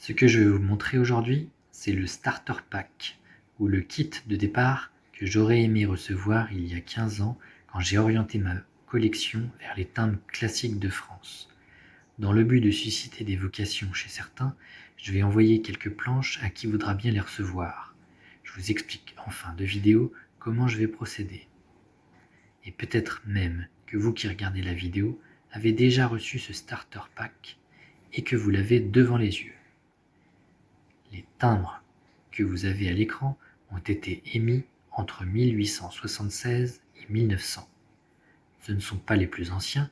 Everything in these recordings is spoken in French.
Ce que je vais vous montrer aujourd'hui, c'est le Starter Pack, ou le kit de départ que j'aurais aimé recevoir il y a 15 ans quand j'ai orienté ma collection vers les timbres classiques de France. Dans le but de susciter des vocations chez certains, je vais envoyer quelques planches à qui voudra bien les recevoir. Je vous explique en fin de vidéo comment je vais procéder. Et peut-être même que vous qui regardez la vidéo avez déjà reçu ce Starter Pack et que vous l'avez devant les yeux. Les timbres que vous avez à l'écran ont été émis entre 1876 et 1900. Ce ne sont pas les plus anciens,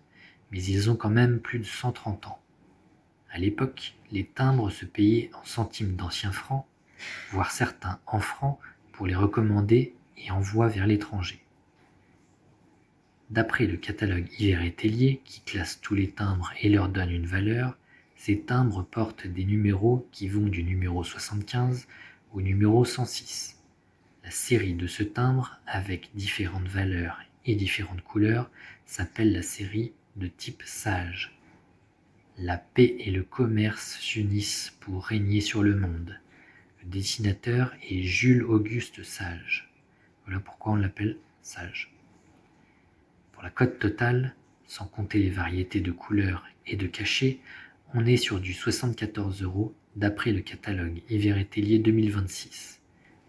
mais ils ont quand même plus de 130 ans. À l'époque, les timbres se payaient en centimes d'anciens francs, voire certains en francs pour les recommander et envoi vers l'étranger. D'après le catalogue Yver-et-Tellier, qui classe tous les timbres et leur donne une valeur, ces timbres portent des numéros qui vont du numéro 75 au numéro 106. La série de ce timbre, avec différentes valeurs et différentes couleurs, s'appelle la série de type sage. La paix et le commerce s'unissent pour régner sur le monde. Le dessinateur est Jules-Auguste Sage. Voilà pourquoi on l'appelle sage. Pour la cote totale, sans compter les variétés de couleurs et de cachets, on est sur du 74 € d'après le catalogue Yver-et-Tellier 2026.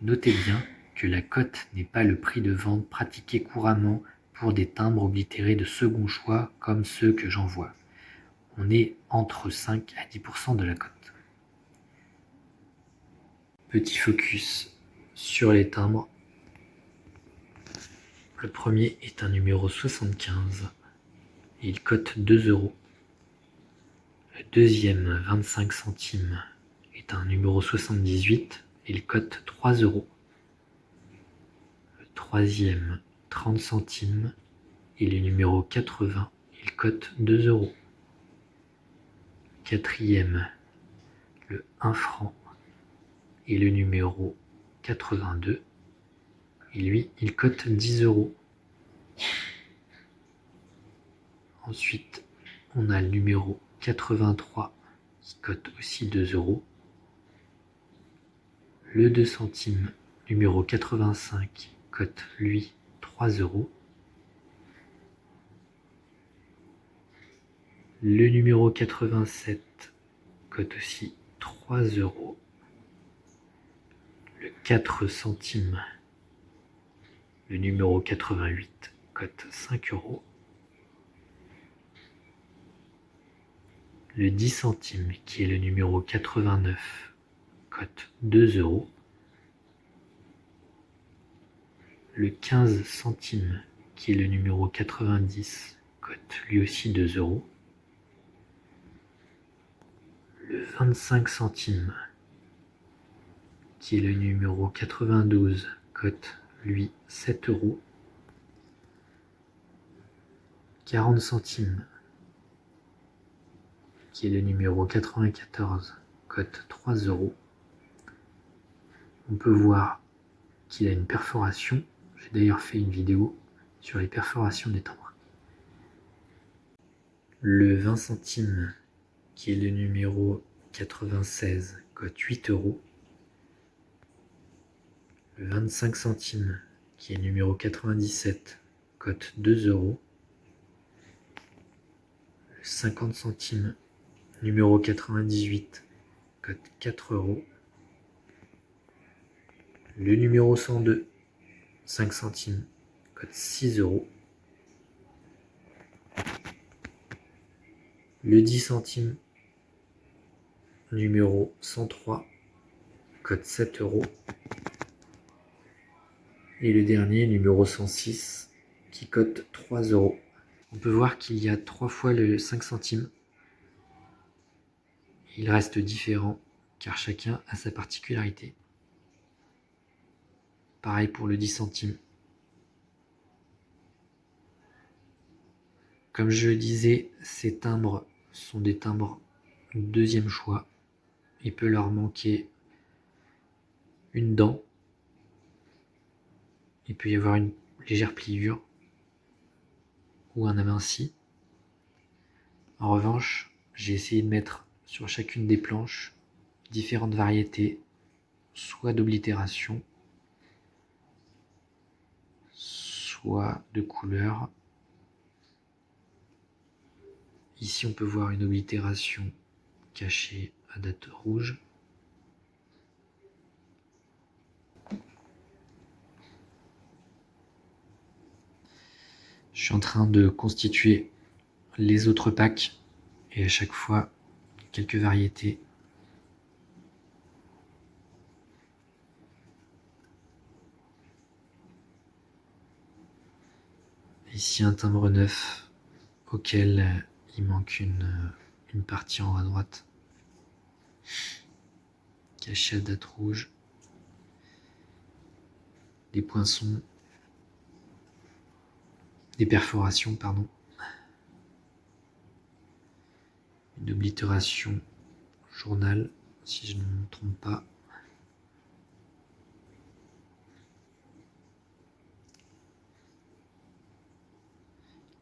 Notez bien que la cote n'est pas le prix de vente pratiqué couramment pour des timbres oblitérés de second choix comme ceux que j'envoie. On est entre 5 à 10% de la cote. Petit focus sur les timbres. Le premier est un numéro 75 et il cote 2 €. Le deuxième 25 centimes est un numéro 78 et il cote 3 €. Le troisième 30 centimes et le numéro 80, il cote 2 €. Le quatrième, le 1 franc et le numéro 82, et lui, il cote 10 €. Ensuite, on a le numéro 83 qui cote aussi 2 €. Le 2 centimes, numéro 85, cote lui 3 €. Le numéro 87 cote aussi 3 €. Le 4 centimes, le numéro 88 cote 5 €. Le 10 centimes, qui est le numéro 89, cote 2 €. Le 15 centimes, qui est le numéro 90, cote lui aussi 2 €. Le 25 centimes, qui est le numéro 92, cote lui 7 €. 40 centimes, qui est le numéro 94, cote 3 €. On peut voir qu'il a une perforation. J'ai d'ailleurs fait une vidéo sur les perforations des timbres. Le 20 centimes, qui est le numéro 96, cote 8 €. Le 25 centimes, qui est le numéro 97, cote 2 €. Le 50 centimes, numéro 98, cote 4 €. Le numéro 102, 5 centimes, cote 6 €. Le 10 centimes, numéro 103, cote 7 €. Et le dernier, numéro 106, qui cote 3 €. On peut voir qu'il y a 3 fois le 5 centimes. Il reste différent car chacun a sa particularité. Pareil pour le 10 centimes. Comme je le disais, ces timbres sont des timbres deuxième choix. Il peut leur manquer une dent. Il peut y avoir une légère pliure ou un aminci. En revanche, j'ai essayé de mettre sur chacune des planches différentes variétés, soit d'oblitération, soit de couleurs. Ici, on peut voir une oblitération cachée à date rouge. Je suis en train de constituer les autres packs et à chaque fois quelques variétés. Ici un timbre neuf auquel il manque une partie en haut à droite, caché à date rouge. Des poinçons, des perforations, pardon. Une oblitération journal, si je ne me trompe pas.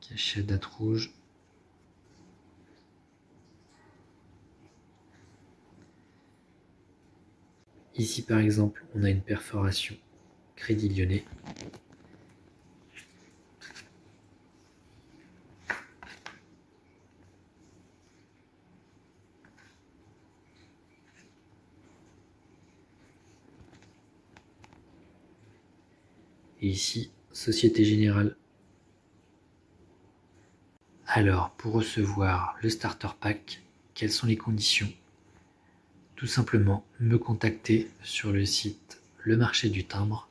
Caché à date rouge. Ici par exemple, on a une perforation Crédit Lyonnais. Et ici, Société Générale. Alors, pour recevoir le starter pack, quelles sont les conditions? Tout simplement, me contacter sur le site Le Marché du Timbre.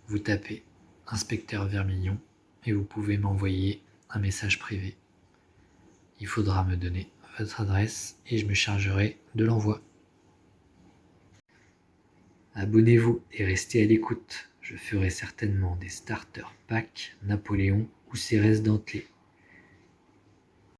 Vous tapez Inspecteur Vermillon et vous pouvez m'envoyer un message privé. Il faudra me donner votre adresse et je me chargerai de l'envoi. Abonnez-vous et restez à l'écoute. Je ferai certainement des starter packs Napoléon ou Cérès Dentelé.